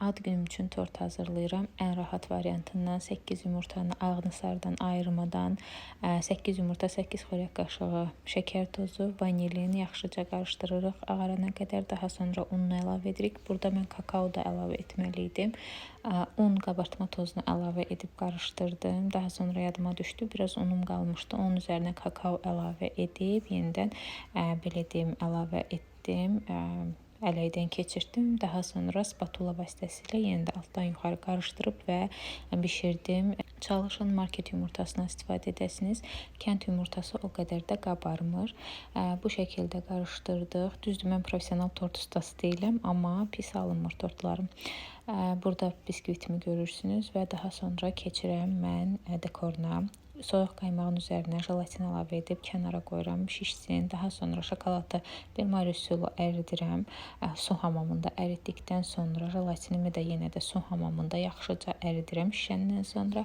Ad günüm üçün tort hazırlayıram. Ən rahat variantından 8 yumurtanı ağını sarıdan ayırmadan 8 yumurta, 8 xörək qaşığı şəkər tozu, vanilin yaxşıca qarışdırırıq ağarana qədər. Daha sonra ununu əlavə edirik. Burada mən kakao da əlavə etməli idim. Un, qabartma tozunu əlavə edib qarışdırdım. Daha sonra yadıma düşdü, biraz unum qalmışdı. Onun üzərinə kakao əlavə edib yenidən belə deyim əlavə etdim. Ələkdən keçirtdim. Daha sonra spatula vasitəsilə yenə də altdan yuxarı qarışdırıb və bişirdim. Çalışın market yumurtasından istifadə edəsiniz. Kənd yumurtası o qədər də qabarmır. Bu şəkildə qarışdırdıq. Düzdür, mən professional tort ustası deyiləm, amma pis alınmır tortlarım. Burada biskvitimi görürsünüz və daha sonra keçirəm mən dekoruna. Soyuq qaymağın üzərinə jelatin əlavə edib kənara qoyuram, şişsin. Daha sonra şokoladı benmari üsulu əridirəm. Su hamamında əritdikdən sonra jelatinimi də yenə də su hamamında yaxşıca əridirəm. Şişəndən sonra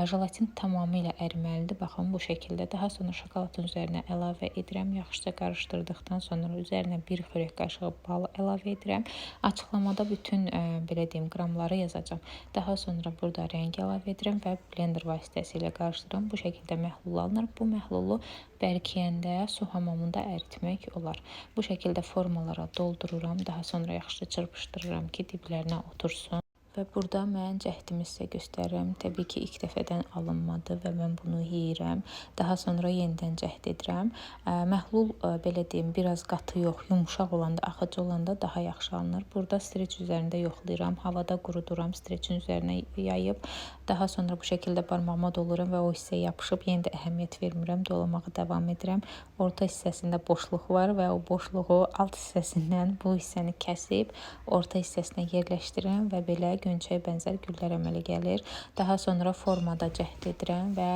jelatin tamamilə əriməlidir. Baxın bu şəkildə. Daha sonra şokoladın üzərinə əlavə edirəm. Yaxşıca qarışdırdıqdan sonra üzərinə 1 xörək qaşığı bal əlavə edirəm. Açıqlamada bütün belə deyim qramları yazacağam. Daha sonra burada rəng əlavə edirəm və blender vasitəsilə qarışdırıram. Bu şəkildə məhlul alınır. Bu məhlulu bərkiyəndə su hamamında əritmək olar. Bu şəkildə formalara doldururam. Daha sonra yaxşıca çırpışdırıram ki, diblərinə otursun. Və burada mən cəhdimi sizə göstərirəm. Təbii ki, ilk dəfədən alınmadı və mən bunu yeyirəm. Daha sonra yenidən cəhd edirəm. Məhlul belə deyim, biraz qatı yox, yumşaq olanda, axıcı olanda daha yaxşı alınır. Burada streç üzərində yoxlayıram. Havada quruduram, streçin üzərinə yayıb. Daha sonra bu şəkildə barmağıma doluram və o hissəyə yapışıb yenə də əhəmiyyət vermirəm. Dolamağa davam edirəm. Orta hissəsində boşluq var və o boşluğu alt hissəsindən bu hissəni kəsib orta hissəsinə yerləşdirirəm və belə gönçəyə bənzər güllər əmələ gəlir. Daha sonra formada cəhd edirəm və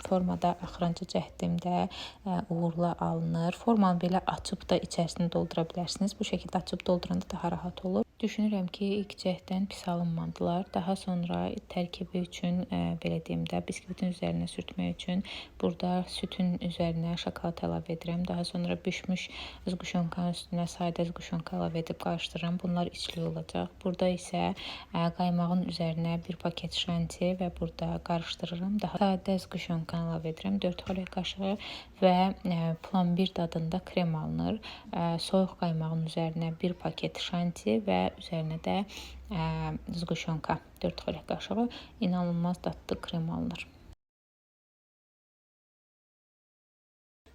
formada axırıncı cəhdimdə uğurla alınır. Formanı belə açıb da içərisini doldura bilərsiniz. Bu şəkildə açıb dolduranda daha rahat olur. Düşünürəm ki, ilk cəhddən pis alınmadılar. Daha sonra tərkibi üçün belə deyim də biskvitin üzərinə sürtmək üçün burada sütün üzərinə şokolad əlavə edirəm. Daha sonra bişmiş zquşonkanın üstünə sadə zquşonka əlavə edib qarışdırıram. Bunlar içli olacaq. Burada isə qaymağın üzərinə bir paket şanti və burada qarışdırıram. Daha sadə zquşonkanı əlavə edirəm. 4 xörək qaşığı və plomber dadında krem alınır. Soyuq qaymağın üzərinə bir paket şanti və üzərinə də zquşonka 4 xörək qaşığı inanılmaz dadlı krem alınır.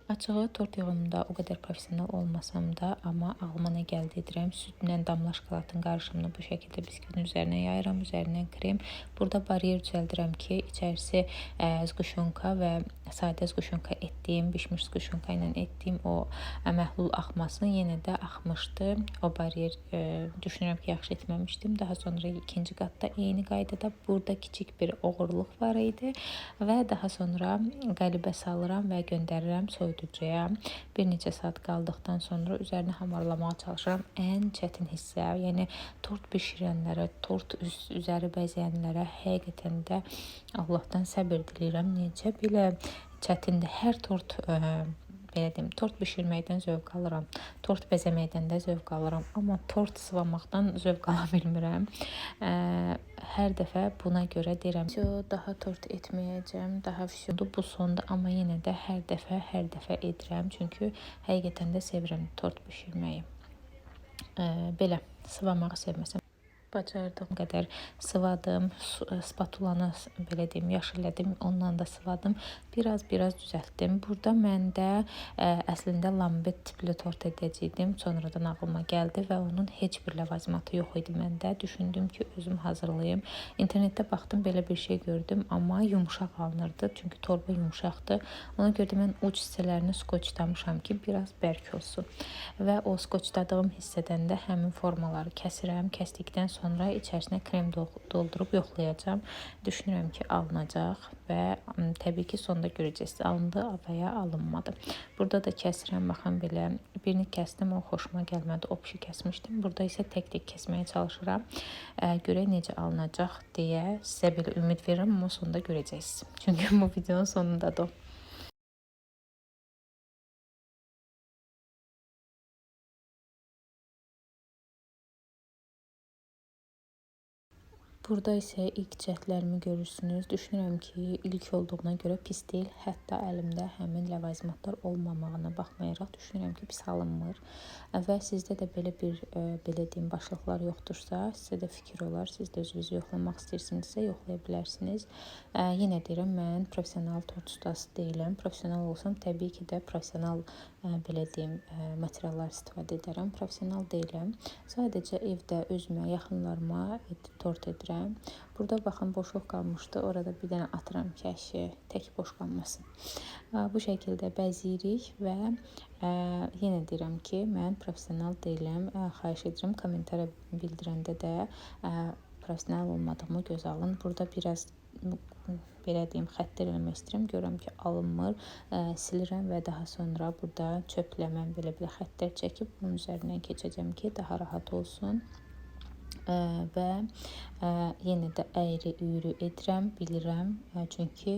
Açığı tort yığımında o qədər professional olmasam da, amma ağlıma nə gəldi edirəm. Südlə damla şokoladın qarışımını bu şəkildə biskvitin üzərinə yayıram, üzərindən krem. Burada baryer düzəldirəm ki, içərisi zquşonka və sadə zquşonka etdiyim, bişmiş zquşonka ilə etdiyim o məhlul axmasın. Yenə də axmışdı. O baryer düşünürəm ki, yaxşı etməmişdim. Daha sonra ikinci qatda eyni qaydada burada kiçik bir oğurluq var idi və daha sonra qəlibə salıram və göndərirəm soyuducuya. Bir neçə saat qaldıqdan sonra üzərini hamarlamağa çalışıram. Ən çətin hissə, yəni tort bişirənlərə, tort üzəri bəzəyənlərə həqiqətən də Allahdan səbir diləyirəm. Necə belə çətindir. Hər tort belə deyim, tort bişirməkdən zövq alıram. Tort bəzəməkdən də zövq alıram. Amma tort sıvamaqdan zövq ala bilmirəm. Hər dəfə buna görə deyirəm. Daha tort etməyəcəm. Daha bu sondur. Amma yenə də hər dəfə edirəm. Çünki həqiqətən də sevirəm tort bişirməyi. Belə sıvamağı sevməsəm. Bacardığım qədər sıvadım, spatulanı belə deyim, yaşıllədim, ondan da sıvadım, biraz düzəltdim. Burada məndə əslində lambet tipli tort edəcəydim, sonradan ağlıma gəldi və onun heç bir ləvazimatı yox idi məndə. Düşündüm ki, özüm hazırlayım. İnternetdə baxdım, belə bir şey gördüm, amma yumşaq alınırdı, çünki torba yumşaqdır. Ona görə də mən uc hissələrini skoçlamışam ki, biraz bərk olsun. Və o skoçladığım hissədən də həmin formaları kəsirəm. Kəsdikdən sonra içərisinə krem doldurub yoxlayacağam. Düşünürəm ki, alınacaq və təbii ki, sonda görəcəksiniz. Alındı və ya alınmadı. Burada da kəsirəm. Baxın belə birini kəsdim, o xoşuma gəlmədi. Opşi kəsmişdim. Burada isə tək-tək kəsməyə çalışıram. Görək necə alınacaq deyə sizə belə ümid verirəm, amma sonda görəcəksiniz. Çünki bu videonun sonundadır o. Burada isə ilk cəhdlərimi görürsünüz. Düşünürəm ki, ilk olduğuna görə pis deyil. Hətta əlimdə həmin ləvazimatlar olmamağına baxmayaraq düşünürəm ki, pis alınmır. Və sizdə də belə bir belə deyim başlıqlar yoxdursa, sizə də fikir olar. Siz də özünüzü yoxlamaq istəyirsinizsə yoxlaya bilərsiniz. Yenə deyirəm, mən professional tort ustası deyiləm. Professional olsam təbii ki də professional belə deyim materiallar istifadə edərəm. Professional deyiləm. Sadəcə evdə özümə, yaxınlarıma tort edirəm. Burada baxın boşluq qalmışdı. Orada bir dənə atıram ki, əşi tək boş qalmasın. Bu şəkildə bəzəyirik və yenə deyirəm ki, mən professional deyiləm. Xahiş edirəm kommentara bildirəndə də professional olmadığımı göz alın. Burada biraz belə deyim xəttlər eləmək istəyirəm. Görürəm ki, alınmır. Silirəm və daha sonra burada çöplə mən belə xəttlər çəkib bunun üzərindən keçəcəm ki, daha rahat olsun. Və yenə də əyri-üyrü edirəm, bilirəm. Çünki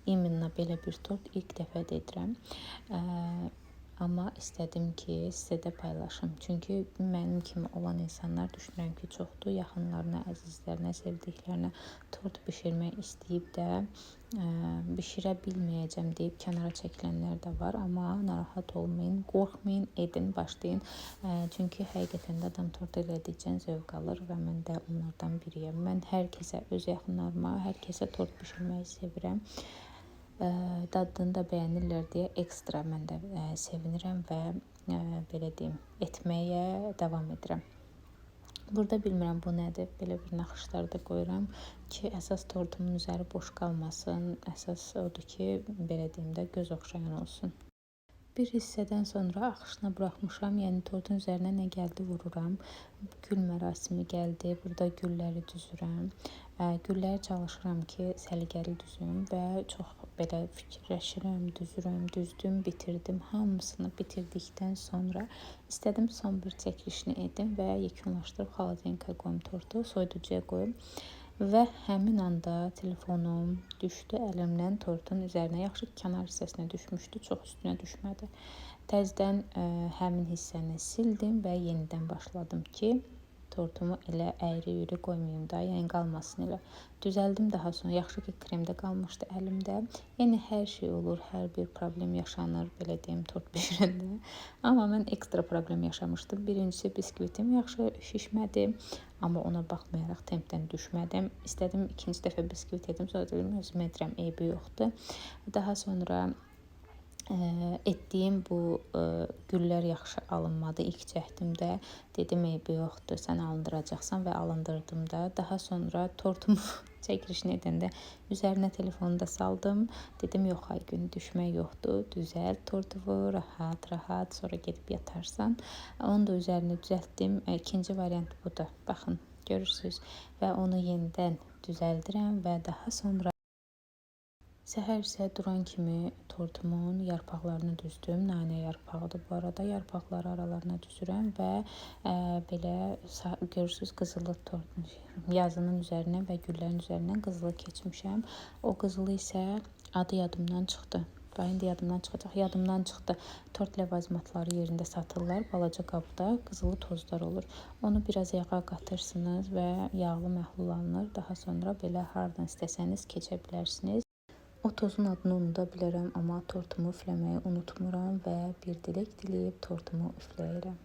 imенно belə bir tort ilk dəfə də edirəm. Amma istədim ki, sizə də paylaşım. Çünki mənim kimi olan insanlar düşünürəm ki, çoxdur. Yaxınlarına, əzizlərinə, sevdiklərinə tort bişirmək istəyib də bişirə bilməyəcəm deyib kənara çəkilənlər də var. Amma narahat olmayın, qorxmayın, edin, başlayın. Çünki həqiqətən də adam tort elədikcə zövq alır və mən də onlardan biriyəm. Mən hər kəsə, öz yaxınlarıma, hər kəsə tort bişirməyi sevirəm. Dadını da bəyənirlər deyə ekstra mən də sevinirəm və belə deyim, etməyə davam edirəm. Burada bilmirəm bu nədir, belə bir naxışlar da qoyuram ki, əsas tortumun üzəri boş qalmasın. Əsas odur ki, belə deyim də göz oxşayan olsun. Bir hissədən sonra axışına buraxmışam, yəni tortun üzərinə nə gəldi vururam. Gül mərasimi gəldi, burada gülləri düzürəm. Gülləri çalışıram ki, səliqəli düzüm və çox belə fikirləşirəm, düzdüm, bitirdim. Hamısını bitirdikdən sonra istədim son bir çəkilişini edim və yekunlaşdırıb xaladenkaya qoyum tortu, soyuducuya qoyum. Və həmin anda telefonum düşdü əlimdən tortun üzərinə. Yaxşı ki, kənar hissəsinə düşmüşdü, çox üstünə düşmədi. Təzədən həmin hissəni sildim və yenidən başladım ki, tortumu elə əyri-üyrü qoymayım da, yəni qalmasın elə. Düzəldim daha sonra. Yaxşı ki, kremdə qalmışdı əlimdə. Yəni hər şey olur, hər bir problem yaşanır, belə deyim, tort bişirəndə. Amma mən ekstra problem yaşamışdım. Birincisi biskvitim yaxşı şişmədi. Amma ona baxmayaraq tempdən düşmədim. İstədim ikinci dəfə biskvit edim, sonra dedim özümə edirəm, eybi yoxdur. Daha sonra etdiyim bu güllər yaxşı alınmadı ilk cəhdimdə. Dedim eybi yoxdur, sən alındıracaqsan və alındırdım da. Daha sonra tortumu çəkilişini edəndə üzərinə telefonu da saldım. Dedim yox Aygün, düşmək yoxdur, düzəlt tortumu, rahat, sonra gedib yatarsan. Onu da üzərini düzəltdim. İkinci variant budur. Baxın, görürsünüz və onu yenidən düzəldirəm və daha sonra səhər isə duran kimi tortumun yarpaqlarını düzdüm. Nanə yarpağıdır bu arada. Yarpaqları aralarına düzürəm və belə görürsünüz qızılı tort yazının üzərinə və güllərin üzərindən qızılı keçmişəm. O qızılı isə adı yadımdan çıxdı. Və indi yadımdan çıxdı. Tort ləvazimatları yerində satırlar. Balaca qabda qızılı tozlar olur. Onu biraz yağa qatırsınız və yağlı məhlul alınır. Daha sonra belə hardan istəsəniz keçə bilərsiniz. O tozun adını unuda bilərəm, amma tortumu üfləməyi unutmuram və bir dilək diləyib tortumu üfləyirəm.